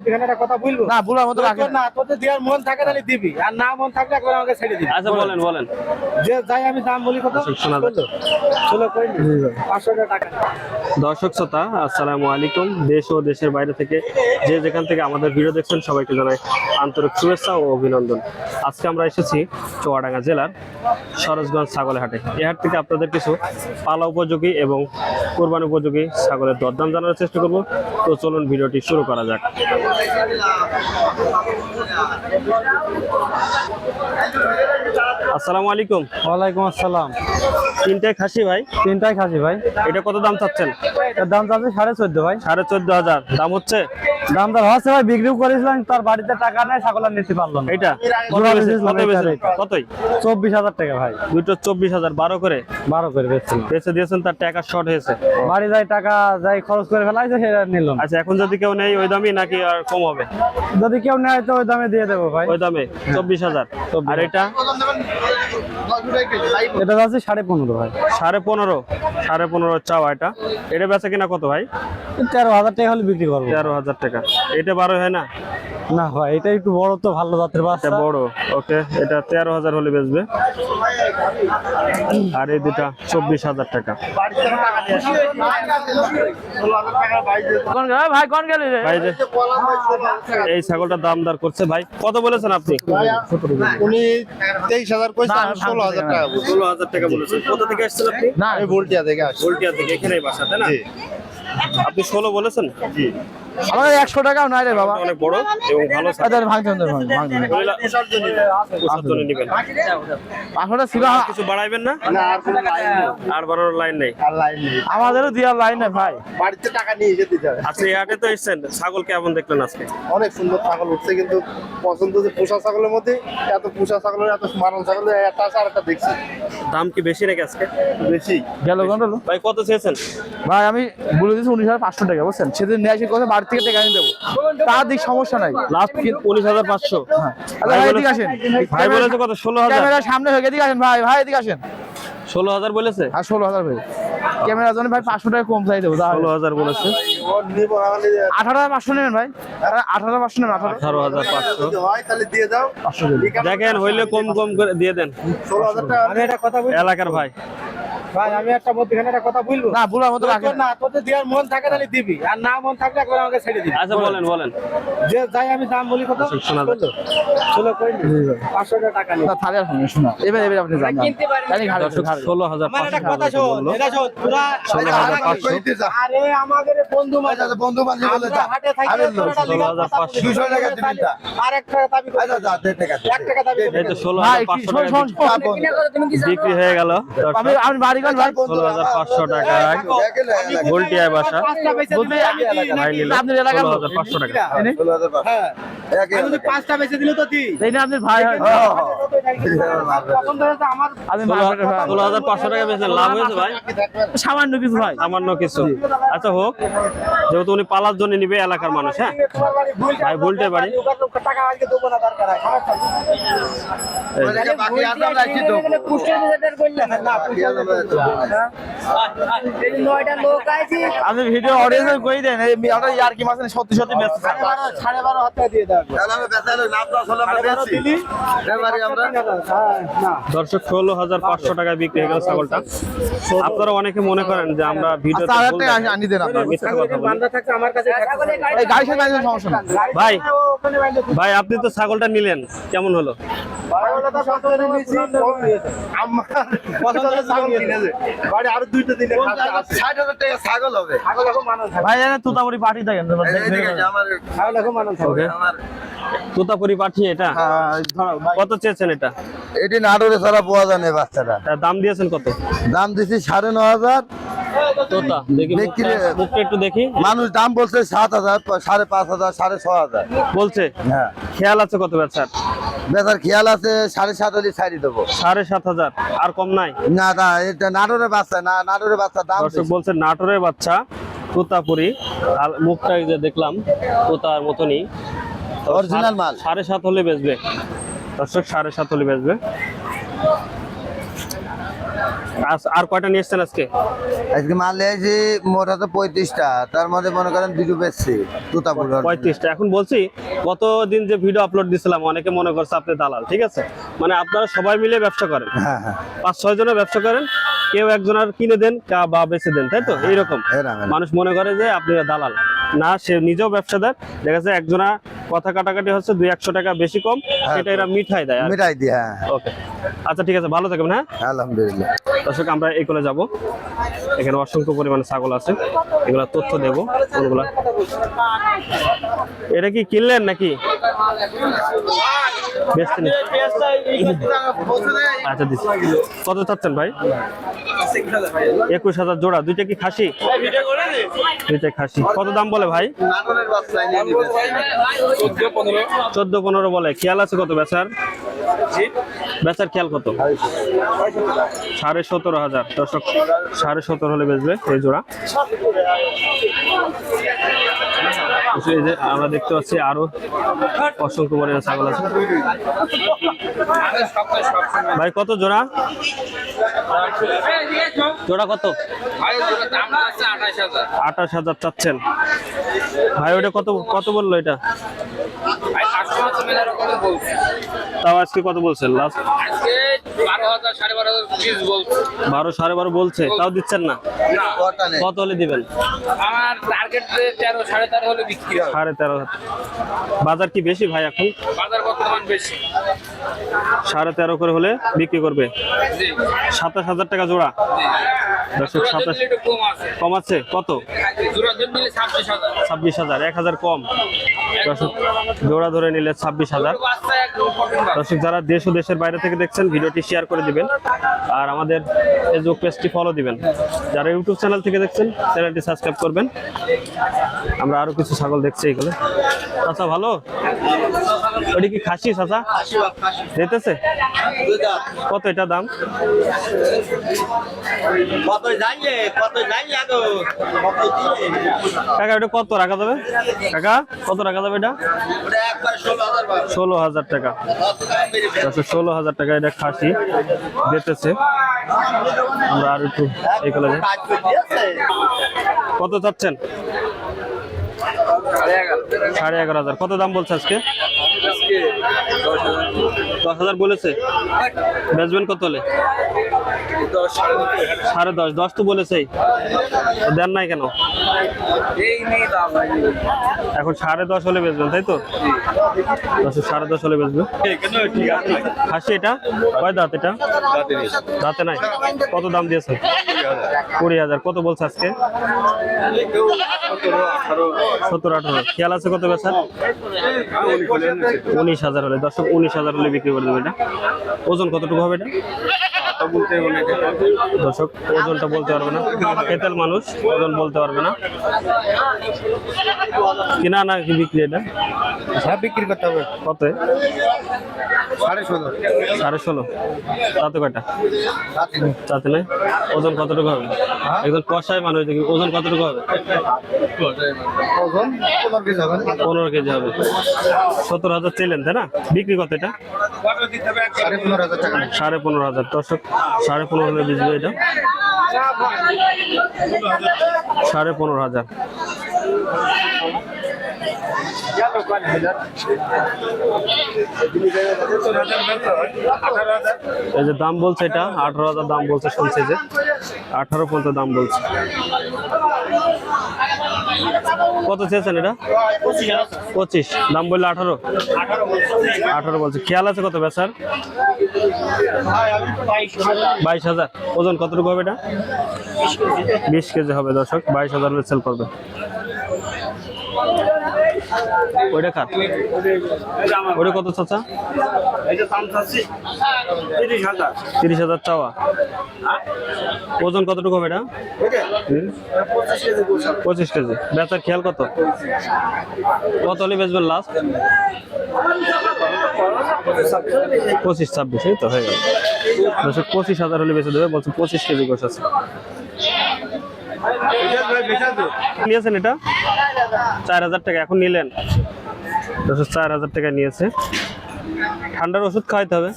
মধ্যখানে একটা কথা বলবো না বলার মতো রাখি না, তোদের দেওয়ার মন থাকে তাহলে দিবি, আর না মন থাকলে একবার আমাকে ছেড়ে দিবি। আচ্ছা বলেন বলেন। যে যাই আমি দাম বলি কত, শোনা যাচ্ছে। ষোলো কই 500 টাকা। দর্শক শ্রোতা আসসালামু আলাইকুম। দেশ ও দেশের বাইরে থেকে যে যেখান থেকে আমাদের ভিডিও দেখছেন সবাইকে জানাই আন্তরিক শুভেচ্ছা ও অভিনন্দন। আজকে আমরা এসেছি চুয়াডাঙ্গা জেলার সরোজগঞ্জ ছাগলের হাটে। এই হাট থেকে আপনাদের কিছু পালা উপযোগী এবং কোরবানি উপযোগী ছাগলের দরদাম জানার চেষ্টা করব। তো চলুন ভিডিওটি শুরু করা যাক। আসসালামু আলাইকুম। ওয়ালাইকুম আসসালাম। তিনটায় খাসি ভাই? তিনটাই খাসি ভাই। এটা কত দাম চাচ্ছেন? এর দাম চাচ্ছে 14.5 ভাই। 14,500 দাম হচ্ছে। দাম দর হচ্ছে ভাই, বিক্রিও করেছিলাম, তার বাড়িতে টাকা নাই, ছাগল আর নিতে পারলো না। এইটা জোড়া বেচেছিলাম, কতই? 24,000 টাকা ভাই। দুটো 24,000 12 করে 12 করে বেচছিলাম। বেচে দিয়েছেন, তার টাকা শর্ট হয়েছে। বাড়ি যাই টাকা যাই খরচ করে ফেলাইছে, সেটা নিল না। আচ্ছা এখন যদি কেউ নেই ওই দামই নাকি আর কম হবে? যদি কেউ নেয় তো ওই দামে দিয়ে দেবো ভাই। ওই দামে 24,000। আর এটা এটা যাচ্ছে 15.5 ভাই। 15.5 চাওয়া। এটা বেচা কিনা কত ভাই? 13,000 টাকা হলে বিক্রি করবো। 13,000 টাকা। এটা 12 হয় না? না ভাই, এটা একটু বড় তো, ভালো জাতের এটা বাচ্চা। বড়। ওকে, এটা 13,000 হলে বেচবে। আর এই দুটা 24,000 টাকা। ভাই কোন গেলি রে? ভাই যে এই ছাগলটার দাম দর করছে ভাই, কত বলেছেন আপনি? উনি 23,000 কইছে, আমি 16,000 টাকা বলছি। 16,000 টাকা বলেছেন। কোথা থেকে আসছেন আপনি? না আমি ভোল্টিয়া থেকে আসছি। ভোল্টিয়া থেকে। এখানেই বাসা তাই না? জি। আপনি 16 বলেছেন? জি। আমার 100 টাকাও নাই রে বাবা। অনেক বড় এবং ভালো ছাগল। আরে ভাঙছেন ভাঙছেন। প্রসাদনে নেবেন। আসলে ছিল কিছু বাড়াইবেন না? না, আর কোনো লাইন নেই। আর বাড়ানোর লাইন নেই। আর লাইন নেই। আমাদেরও দেওয়ার লাইন নেই ভাই। বাড়িতে টাকা নিয়ে যেতে হবে। আচ্ছা এই হাটে তো এসেছেন, ছাগল কেমন দেখলেন আজকে? অনেক সুন্দর ছাগল উঠছে, কিন্তু পছন্দ যে পোষা ছাগলের মধ্যে এত পোষা ছাগলের এত মারণ ছাগলের একটা আছে আর একটা দেখছি দাম কি বেশি নাকি আজকে? বেশি। গেল কোন গেল? ভাই কত চেয়েছেন? ভাই আমি বলে দিয়েছি 19,500 টাকা, বুঝছেন? সেদিন নিয়ে আসি কথা বাড়ি থেকে টাকা নিয়ে দেবো, তার দিক সমস্যা নাই। লাস্ট কি 19,500? আচ্ছা ভাই এদিকে আসেন। ভাই বলেছে কত? 16,000? ক্যামেরা সামনে হয়ে এদিকে আসেন ভাই, ভাই এদিকে আসেন। 16,000 বলেছে? আর 16,000 ভাই। ক্যামেরা জন্য ভাই 500 টাকা কম চাই দেবো। 16,000 বলেছে। ও নিব আমাদের 18,500 নেবেন ভাই। 18,500 নেবেন। 18,500 যদি হয় তাহলে দিয়ে দাও। 500 দেবেন। দেখেন হইলে কম কম করে দিয়ে দেন। 16,000 টাকা। আমি একটা কথা বলি এলাকার ভাই। ভাই, আমি একটা মধ্যখানে একটা কথা বলবো না বলার মতো রাখি না, তোদের দেওয়ার মন থাকে তাহলে দিবি, আর না মন থাকলে একবার আমাকে ছেড়ে দিবি। আচ্ছা বলেন বলেন। যে যাই আমি দাম বলি কত, শোনা যাচ্ছে। ষোলো কই 500 টাকা নিবি। না থালে আর শুনুন, শোনা এবার আপনি জানেন কিনতে পারি না। জানি ঘাড়ে দর্শক ঘাড়ে। 16,500 আমার একটা কথা শোন, বললো। এটা শোন, তোরা 16,500 আরে আমাদের বন্ধু আচ্ছা, বন্ধু বান্ধব বলে যা। হাটে থাকি আরে লোক, 16,500 200 টাকা দিবি তা। আর 1 টাকা দাবি করে। আচ্ছা, যা, 1.5 টাকা দে। 1 টাকা দাবি করে। এই তো ভাই 16,500 শোন টাকা শোন বিক্রি হয়ে গেল। আমি আমি বাড়ি কোন ভাই? 16,500 টাকায় ভোল্টিয়ায় বাসা। পাঁচটা বেচে বলতে দিলে আমি দিই ভাই নাকি? নিল আপনার এলাকার লোক। 16,500 টাকা। এনে 16,500 হ্যাঁ, একে আমি যদি 5টা বেচে দিলে তো দিই। এই না আপনার ভাই হয়। পছন্দ হয়েছে আমার। আমি মার্কেটে ভাই 16,500 টাকা বেচে লাভ হয়েছে ভাই? সামান্য কিছু ভাই। সামান্য কিছু। আচ্ছা হোক, যেহেতু উনি পালার জন্য নিবে এলাকার মানুষ। হ্যাঁ তোমার বাড়ি ভুল ভাই, ভুলতে পারি। টাকা আজকে দেবো না, দরকার হয় সমস্যা নেই। বাকি আদাম রাখি তো। আপনি ভিডিও অডিয়েন্স কই দেন, এই আমরা ইয়ার কি মাসে সত্যি সত্যি ব্যস্ত। 12.5 হাতে দিয়ে দাও। তাহলে আমি বেচালে লাভ লস হলো আমরা বেচছি। এবারে আমরা দর্শক 16,500 টাকায় বিক্রি হয়ে গেল ছাগলটা। আপনারা অনেকে মনে করেন যে আমরা ভিডিও আচ্ছা আর একটা আনি দেন আপনারা। মিথ্যা কথা বলি। বান্দা থাকতে আমার কাছে এই গাড়ি সাথে বাইরে সমস্যা না। ভাই ভাই আপনি তো ছাগলটা নিলেন, কেমন হলো? আমার পছন্দের ছাগল কিনেছে। বাড়ি আরো 2টা দিলে 60,000 টাকা ছাগল হবে। ভাই জানেন তুতাপুরি পার্টি থাকেন এইদিকে আছে আমার ওকে, আমার তোতাপুরি পাঠিয়ে এটা কত চেয়েছেন? এটা এটি নাটোরে ছাড়া পাওয়া যায় না বাচ্চাটা। তার দাম দিয়েছেন কত? দাম দিছি 9,500। তোতা দেখি মুখটা একটু দেখি। মানুষ দাম বলছে 7,000, 5,500, 6,500 বলছে হ্যাঁ, খেয়াল আছে কত বেচার? বেচার খেয়াল আছে 7,500 হলে ছাড়ি দেবো। 7,500 আর কম নাই? না না, এটা নাটোরের বাচ্চা না, নাটোরের বাচ্চা দাম দর্শক বলছে নাটোরের বাচ্চা তোতাপুরি। আর মুখটা এই যে দেখলাম তোতার মতনই, অরিজিনাল মাল। 7,500 হলে বেচবে দর্শক, 7,500 হলে বেচবে। আর কয়টা নিয়ে এসছেন আজকে? আজকে মাল নিয়েছি মোট হতো 35টা, তার মধ্যে মনে করেন দুটো বেচছি তোতাপুর। 35টা। এখন বলছি গতদিন যে ভিডিও আপলোড দিছিলাম অনেকে মনে করছে আপনি দালাল, ঠিক আছে? মানে আপনারা সবাই মিলে ব্যবসা করেন, হ্যাঁ হ্যাঁ 5-6 জনের ব্যবসা করেন, কেউ একজনের কিনে দেন বা বেচে দেন, তাই তো? এইরকম মানুষ মনে করে যে আপনি দালাল। না, সে নিজেও ব্যবসাদার। দেখা যাচ্ছে একজনা কথা কাটাকাটি হচ্ছে 200-100 টাকা বেশি কম, সেটা এরা মিঠাই দেয়। মিঠাই দিয়ে, হ্যাঁ। ওকে, আচ্ছা ঠিক আছে, ভালো থাকবেন। হ্যাঁ, আলহামদুলিল্লাহ। দর্শক আমরা এই কোলে যাবো, এখানে অসংখ্য পরিমাণে ছাগল আছে, এগুলা তথ্য দেবো কোনগুলা। এটা কি কিনলেন নাকি বেচতেন? আচ্ছা দিচ্ছি। কত চাচ্ছেন ভাই? 21,000 জোড়া। দুইটা কি খাসি? দুইটা খাসি। কত দাম বলে ভাই? 14-15 বলে। খেয়াল আছে কত বেচার? বেচার খেয়াল কত? 17,500। দর্শক 17,500 হলে বেচবে এই জোড়া। এই যে আমরা দেখতে পাচ্ছি আরো অসংখ্য পরিমাণে ছাগল আছে। ভাই কত জোড়া? জোড়া কত? 28,000 চাচ্ছেন ভাই। ওটা কত বললো এটা? তাও আজকে কত বলছেন লাস্ট? 12,500 বলছে, তাও দিচ্ছেন না? কত হলে দিবেন? আমার টার্গেট 13,500 হলে বিক্রি হবে। 13,500। বাজার কি বেশি ভাই এখন? বাজার বর্তমান বেশি। 13,500 করে হলে বিক্রি করবে। 27,000 টাকা জোড়া। দর্শক 27 কম আছে। কম আছে কত? জোড়া ধরে নিলে 26,000। 26,000, 1,000 কম। দর্শক জোড়া ধরে নিলে 26,000। বাচ্চা একদম কঠিন বাচ্চা। দর্শক যারা দেশ ও দেশের বাইরে থেকে দেখছেন ভিডিওটি শেয়ার করে দিবেন আর আমাদের ফেসবুক পেজটি ফলো দিবেন। যারা ইউটিউব চ্যানেল থেকে দেখছেন চ্যানেলটি সাবস্ক্রাইব করবেন। আমরা আরো কিছু ছাগল দেখছি এগুলো। চাচা ভালো? ওটি কি খাসি চাচা? দিতেছে কত এটা দাম? কাকা এটা কত রাখা যাবে? কাকা কত রাখা যাবে এটা? 16,000 টাকা। 16,000 টাকা এটা খাসি দিতেছে। আমরা আর একটু এগুলো কত চাচ্ছেন? 11,500। কত দাম বলছে আজকে? 10,000 বলেছে। বেচবেন কত হলে? 10.5। 10 তো বলেছেই, দেন নাই কেন? এখন 10.5 হলে বেচবেন, তাই তো? 10.5 হলে বেচবে। খাসি এটা কয় দাঁত? এটা দাঁতে নাই। কত দাম দিয়েছে? 20,000। কত বলছে আজকে? 17-18। খেয়াল আছে কত বেচার? 19,000 হলে। দর্শক 19,000 হলে বিক্রি করে দেবে এটা। ওজন কতটুকু হবে এটা? দর্শক ওজনটা বলতে পারবে না, খেতেল মানুষ ওজন বলতে পারবে না। কিনা না কি বিক্রি এটা? হ্যাঁ বিক্রি করতে হবে। কত? 16,500। 16,500। তাতে কয়টা? তাতে নাই। ওজন কতটুকু হবে? একজন কষায় মানুষ দেখি, ওজন কতটুকু হবে? ওজন 15 কেজি হবে। 15 কেজি হবে। 17,000 চাইলেন তাই না? বিক্রি কত এটা? 15,500 টাকা। 15,500। দর্শক 15,500 হলে বেচবে এটা। 15,500। এই যে দাম বলছে এটা 18,000 দাম বলছে, শুনছে যে 18 পর্যন্ত দাম বলছে। কত চেয়েছেন এটা? 25। দাম বললে 18 বলছে। খেয়াল আছে কত বেচার? 22,000। ওজন কতটুকু হবে এটা? 20 কেজি হবে। দর্শক 22,000 হলে সেল করবে। ওইটা কার? ওটা কত চাচা? 30,000 চাওয়া। ওজন কতটুকু হবে এটা? 25 কেজি। বেচার খেয়াল কত? কত হলে বেচবেন লাস্ট? 25-26। এই তো হয়ে গেল। 25,000 হলে বেচে দেবে বলছে। 25 কেজি গোশ আছে। নিয়েছেন এটা 4,000 টাকা। এখন নিলেন 4,000 টাকা নিয়েছে। ঠান্ডার ওষুধ খাওয়াইতে হবে।